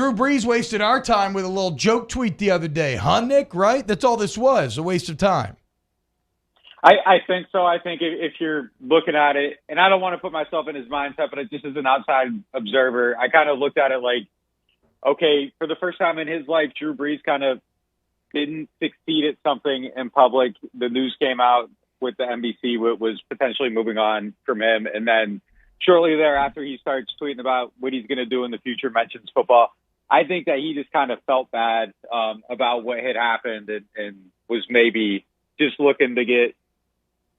Drew Brees wasted our time with a little joke tweet the other day, huh, Nick? Right? That's all this was, a waste of time. I think so. I think if you're looking at it, and I don't want to put myself in his mindset, but just as an outside observer, I kind of looked at it like, okay, for the first time in his life, Drew Brees kind of didn't succeed at something in public. The news came out with the NBC was potentially moving on from him. And then shortly thereafter, he starts tweeting about what he's going to do in the future, mentions football. I think that he just kind of felt bad about what had happened and was maybe just looking to get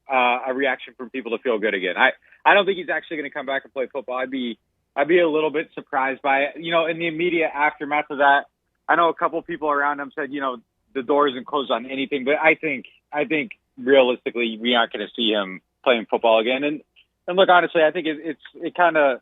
a reaction from people to feel good again. I don't think he's actually going to come back and play football. I'd be a little bit surprised by it. You know, in the immediate aftermath of that, I know a couple of people around him said, you know, the door isn't closed on anything, but I think realistically we aren't going to see him playing football again. And look, honestly, I think it kind of.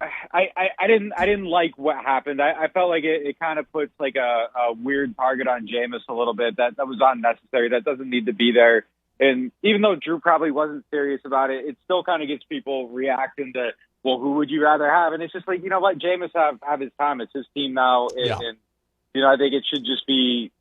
I didn't like what happened. I felt like it kind of puts like a weird target on Jameis a little bit. That was unnecessary. That doesn't need to be there. And even though Drew probably wasn't serious about it, it still kind of gets people reacting to, well, who would you rather have? And it's just like, you know, let Jameis have his time. It's his team now. And you know, I think it should just be,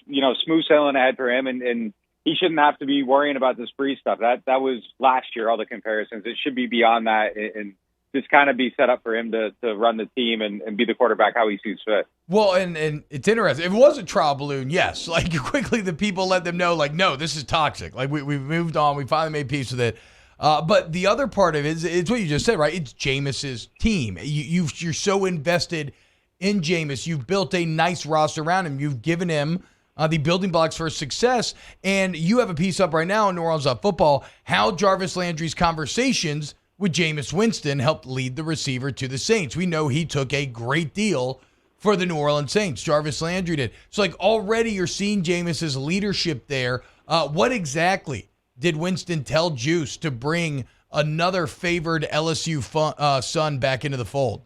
you know, smooth sailing ahead for him. And he shouldn't have to be worrying about this Brees stuff. That was last year, all the comparisons. It should be beyond that and just kind of be set up for him to run the team and be the quarterback how he sees fit. Well, and it's interesting. If it was a trial balloon, yes. Like, quickly the people let them know, like, no, this is toxic. Like, we've moved on. We finally made peace with it. But the other part of it is it's what you just said, right? It's Jameis's team. You're so invested in Jameis. You've built a nice roster around him. You've given him the building blocks for success. And you have a piece up right now in New Orleans Football, how Jarvis Landry's conversations with Jameis Winston helped lead the receiver to the Saints. We know he took a great deal for the New Orleans Saints. Jarvis Landry did. So, like, already you're seeing Jameis's leadership there. What exactly did Winston tell Juice to bring another favored LSU son back into the fold?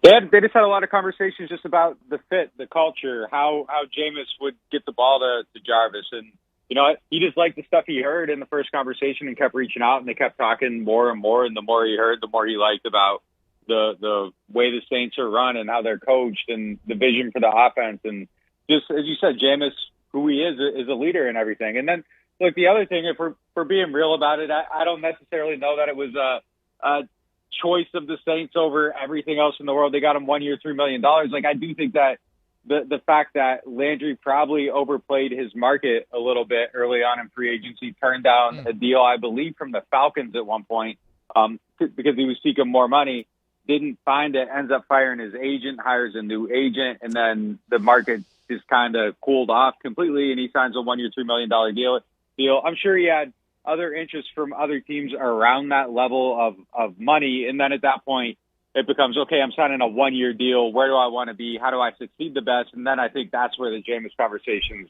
They just had a lot of conversations just about the fit, the culture, how Jameis would get the ball to Jarvis. And, you know, he just liked the stuff he heard in the first conversation and kept reaching out, and they kept talking more and more. And the more he heard, the more he liked about the way the Saints are run and how they're coached and the vision for the offense. And just, as you said, Jameis, who he is a leader and everything. And then, look, the other thing, if we're being real about it, I don't necessarily know that it was a choice of the Saints over everything else in the world. They got him 1 year, $3 million. Like, I do think that the fact that Landry probably overplayed his market a little bit early on in free agency, turned down a deal, I believe, from the Falcons at one point because he was seeking more money, didn't find it, ends up firing his agent, hires a new agent, and then the market just kind of cooled off completely, and he signs a 1 year, $3 million deal. I'm sure he had other interests from other teams around that level of money, and then at that point, it becomes, okay, I'm signing a 1 year deal. Where do I want to be? How do I succeed the best? And then I think that's where the Jameis conversations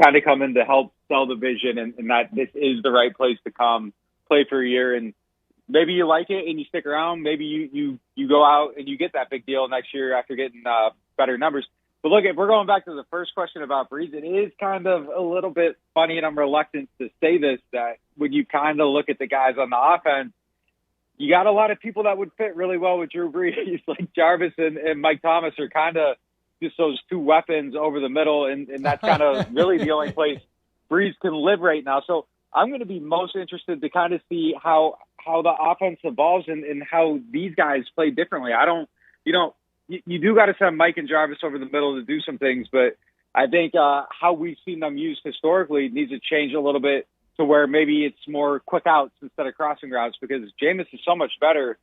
kind of come in to help sell the vision and that this is the right place to come play for a year. And maybe you like it and you stick around. Maybe you go out and you get that big deal next year after getting better numbers. But look, if we're going back to the first question about Brees, it is kind of a little bit funny, and I'm reluctant to say this, that when you kind of look at the guys on the offense, you got a lot of people that would fit really well with Drew Brees, like Jarvis and Mike Thomas are kind of just those two weapons over the middle, and that's kind of really the only place Brees can live right now. So I'm going to be most interested to kind of see how the offense evolves and how these guys play differently. You do got to send Mike and Jarvis over the middle to do some things, but I think how we've seen them used historically needs to change a little bit to where maybe it's more quick outs instead of crossing routes, because Jameis is so much better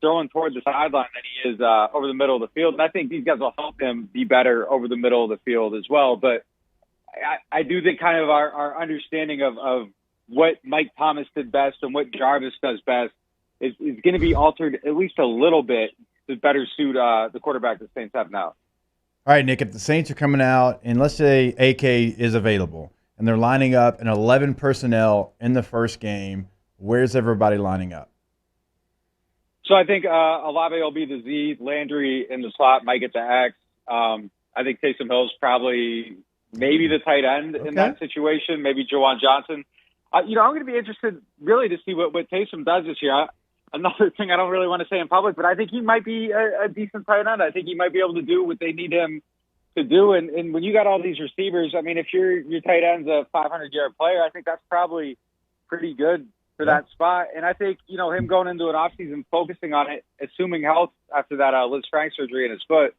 throwing towards the sideline than he is over the middle of the field. And I think these guys will help him be better over the middle of the field as well. But I do think kind of our understanding of what Mike Thomas did best and what Jarvis does best is going to be altered at least a little bit to better suit the quarterback the Saints have now. All right, Nick, if the Saints are coming out and let's say AK is available and they're lining up in 11 personnel in the first game, where's everybody lining up? So I think Olave will be the Z, Landry in the slot might get the X. I think Taysom Hill's probably maybe the tight end in that situation, maybe Jawan Johnson. I'm going to be interested really to see what Taysom does this year. another thing I don't really want to say in public, but I think he might be a decent tight end. I think he might be able to do what they need him to do. And when you got all these receivers, I mean, if your tight end's a 500-yard player, I think that's probably pretty good for that spot. And I think, him going into an offseason, focusing on it, assuming health after that Liz Frank surgery in his foot,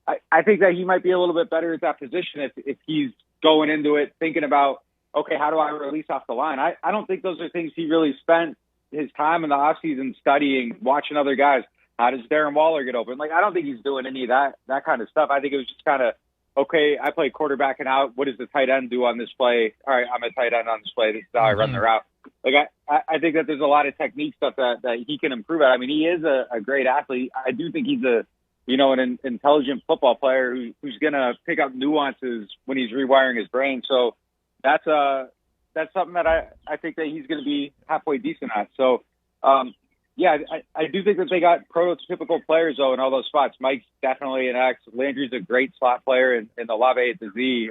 I think that he might be a little bit better at that position if he's going into it thinking about, okay, how do I release off the line? I don't think those are things he really spent his time in the offseason studying, watching other guys. How does Darren Waller get open? Like, I don't think he's doing any of that kind of stuff. I think it was just kind of, okay, I play quarterback and out. What does the tight end do on this play? All right, I'm a tight end on this play. This is how I run the route. Like, I think that there's a lot of technique stuff that he can improve at. I mean, he is a great athlete. I do think he's an intelligent football player who's going to pick up nuances when he's rewiring his brain. So that's something that I think that he's going to be halfway decent at. So, I do think that they got prototypical players, though, in all those spots. Mike's definitely an X. Landry's a great slot player, and Olave at the Z.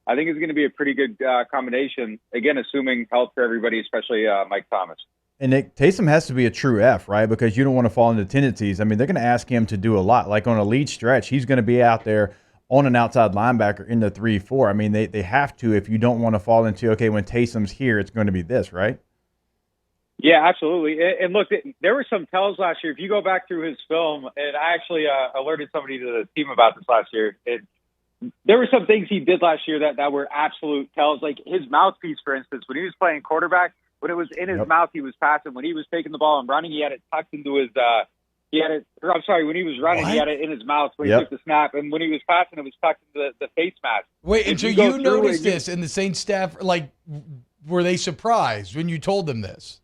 I think it's going to be a pretty good combination, again, assuming health for everybody, especially Mike Thomas. And Nick, Taysom has to be a true F, right? Because you don't want to fall into tendencies. I mean, they're going to ask him to do a lot. Like on a lead stretch, he's going to be out there on an outside linebacker in the 3-4. I mean, they have to if you don't want to fall into, okay, when Taysom's here, it's going to be this, right? Yeah, absolutely. And look, there were some tells last year. If you go back through his film, and I actually alerted somebody to the team about this last year, there were some things he did last year that were absolute tells. Like his mouthpiece, for instance, when he was playing quarterback, when it was in his mouth, he was passing. When he was taking the ball and running, he had it tucked into his when he was running, he had it in his mouth when he took the snap. And when he was passing, it was tucked into the face mask. Wait, and so you noticed this, and the Saints staff, like, were they surprised when you told them this?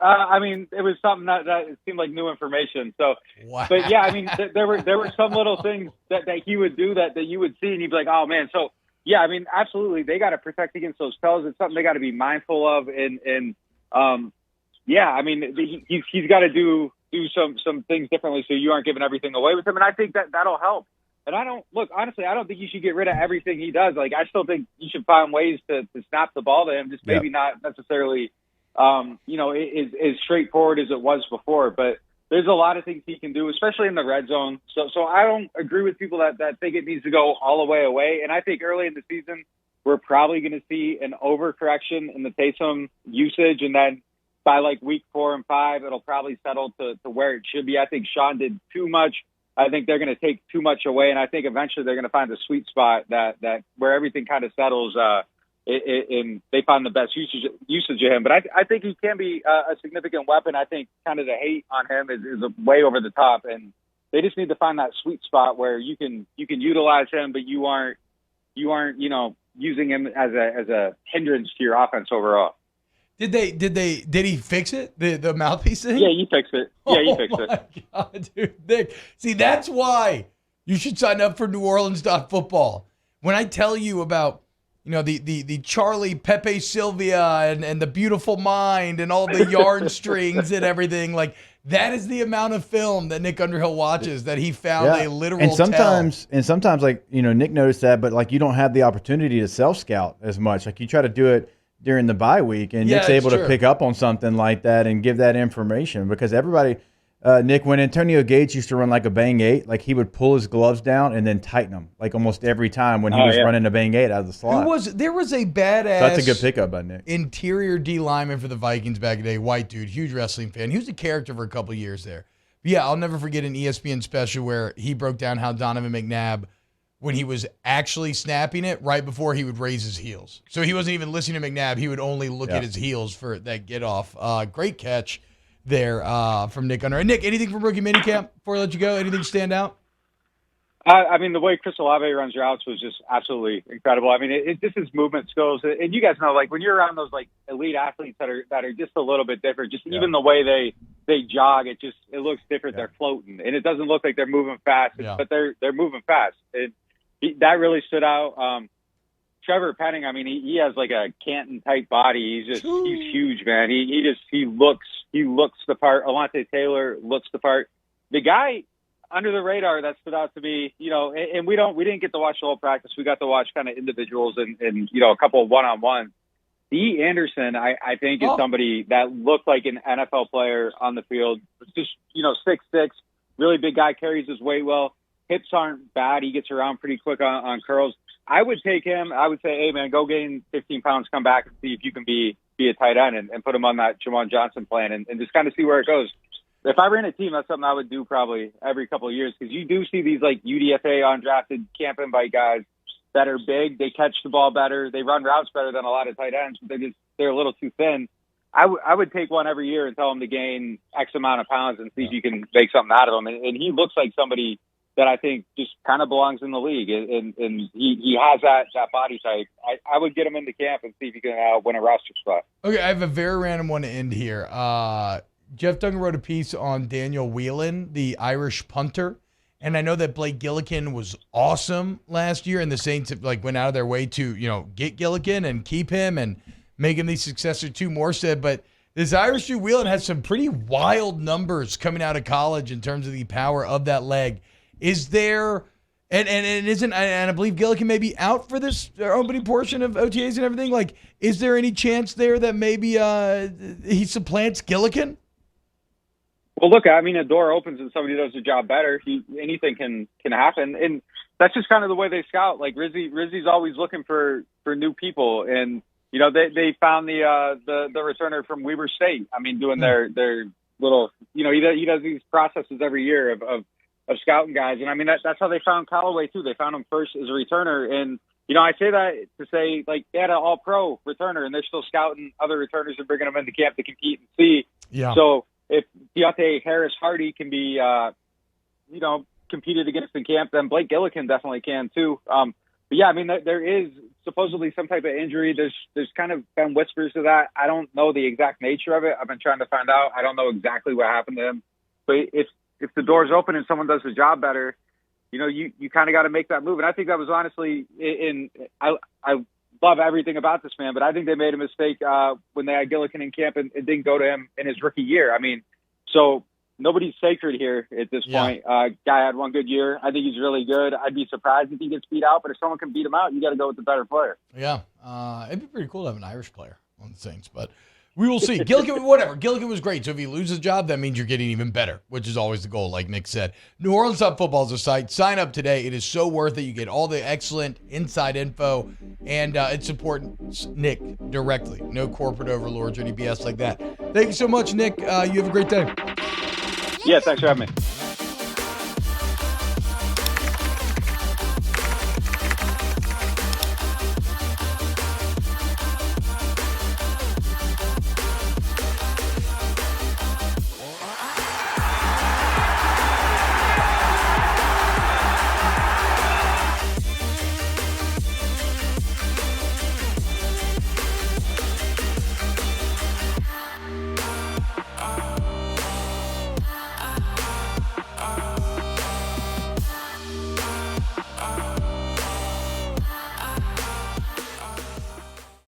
I mean, it was something that it seemed like new information. So, wow. But yeah, I mean, there were some little things that he would do that you would see, and you'd be like, oh man. So yeah, I mean, absolutely, they got to protect against those tells. It's something they got to be mindful of, and yeah, I mean, he's got to do some things differently so you aren't giving everything away with him, and I think that'll help. And honestly, I don't think you should get rid of everything he does. Like, I still think you should find ways to snap the ball to him, just maybe not necessarily. As straightforward as it was before, but there's a lot of things he can do, especially in the red zone. So I don't agree with people that think it needs to go all the way away. And I think early in the season, we're probably going to see an overcorrection in the Taysom usage. And then by like week 4 and 5, it'll probably settle to where it should be. I think Sean did too much. I think they're going to take too much away. And I think eventually they're going to find a sweet spot that where everything kind of settles, and they find the best usage of him. But I think he can be a significant weapon. I think kind of the hate on him is way over the top, and they just need to find that sweet spot where you can utilize him, but you aren't using him as a hindrance to your offense overall. Did he fix it? The mouthpiece thing? Yeah, he fixed it. Yeah, he fixed it. Oh my God, dude, Nick. See, that's why you should sign up for NewOrleans.football. When I tell you about the Charlie Pepe Sylvia and the beautiful mind and all the yarn strings and everything, like that is the amount of film that Nick Underhill watches that he found a literal and sometimes like Nick noticed that, but like you don't have the opportunity to self scout as much. Like you try to do it during the bye week, and Nick's able to pick up on something like that and give that information because everybody. Nick, when Antonio Gates used to run like a bang 8, like he would pull his gloves down and then tighten them, like almost every time when he was running a bang 8 out of the slot. There was a badass. So that's a good pickup by Nick. Interior D lineman for the Vikings back in the day, white dude, huge wrestling fan. He was a character for a couple of years there. But yeah, I'll never forget an ESPN special where he broke down how Donovan McNabb, when he was actually snapping it, right before he would raise his heels. So he wasn't even listening to McNabb. He would only look at his heels for that get off. Great catch there from Nick Under. And Nick, anything from rookie minicamp before I let you go? Anything stand out? I mean, the way Chris Olave runs routes was just absolutely incredible. I mean, it's just his movement skills, and you guys know, like when you're around those like elite athletes that are just a little bit different. Just even the way they jog, it looks different. They're floating, and it doesn't look like they're moving fast, but they're moving fast. That really stood out. Trevor Penning, I mean, he has like a Canton type body. He's huge, man. He looks the part. Alontae Taylor looks the part. The guy under the radar that stood out to me, and we didn't get to watch the whole practice. We got to watch kind of individuals and a couple of one-on-ones. D. Anderson, I think, is somebody that looked like an NFL player on the field. Just, 6'6", really big guy, carries his weight well. Hips aren't bad. He gets around pretty quick on curls. I would take him. I would say, hey, man, go gain 15 pounds, come back and see if you can be a tight end and put him on that Jawan Johnson plan and just kind of see where it goes. If I ran a team, that's something I would do probably every couple of years, because you do see these like UDFA undrafted camp invite guys that are big. They catch the ball better. They run routes better than a lot of tight ends, but they're a little too thin. I would take one every year and tell him to gain X amount of pounds and see if you can make something out of him. And he looks like somebody that I think just kind of belongs in the league, and he has that body type. I would get him into camp and see if he can win a roster spot. Okay, I have a very random one to end here. Jeff Duggan wrote a piece on Daniel Whelan, the Irish punter. And I know that Blake Gillikin was awesome last year, and the Saints went out of their way to, get Gillikin and keep him and make him the successor to Morstead. But this Irish dude Whelan has some pretty wild numbers coming out of college in terms of the power of that leg. Is there, and I believe Gillikin may be out for this opening portion of OTAs and everything. Is there any chance there that maybe he supplants Gillikin? Well, look, I mean, a door opens and somebody does the job better. Anything can happen, and that's just kind of the way they scout. Like Rizzy's always looking for new people, and they found the returner from Weber State. I mean, doing their little, he does these processes every year of scouting guys, and I mean that's how they found Callaway too. They found him first as a returner, and I say that to say they had an All-Pro returner, and they're still scouting other returners and bringing them into camp to compete and see. Yeah. So if Deontay Harris-Hardy can be, competed against in camp, then Blake Gillikin definitely can too. But yeah, I mean, there is supposedly some type of injury. There's kind of been whispers of that. I don't know the exact nature of it. I've been trying to find out. I don't know exactly what happened to him. But if the door's open and someone does the job better, you kind of got to make that move. And I think that was honestly I love everything about this man, but I think they made a mistake when they had Gillikin in camp and it didn't go to him in his rookie year. I mean, so nobody's sacred here at this point. Guy had one good year. I think he's really good. I'd be surprised if he gets beat out, but if someone can beat him out, you got to go with the better player. Yeah. It'd be pretty cool to have an Irish player on the Saints, but we will see. Gillikin, whatever. Gillikin was great. So if he loses a job, that means you're getting even better, which is always the goal, like Nick said. New Orleans Football is a site. Sign up today. It is so worth it. You get all the excellent inside info, and it supports Nick directly. No corporate overlords or any BS like that. Thank you so much, Nick. You have a great day. Yeah, thanks for having me.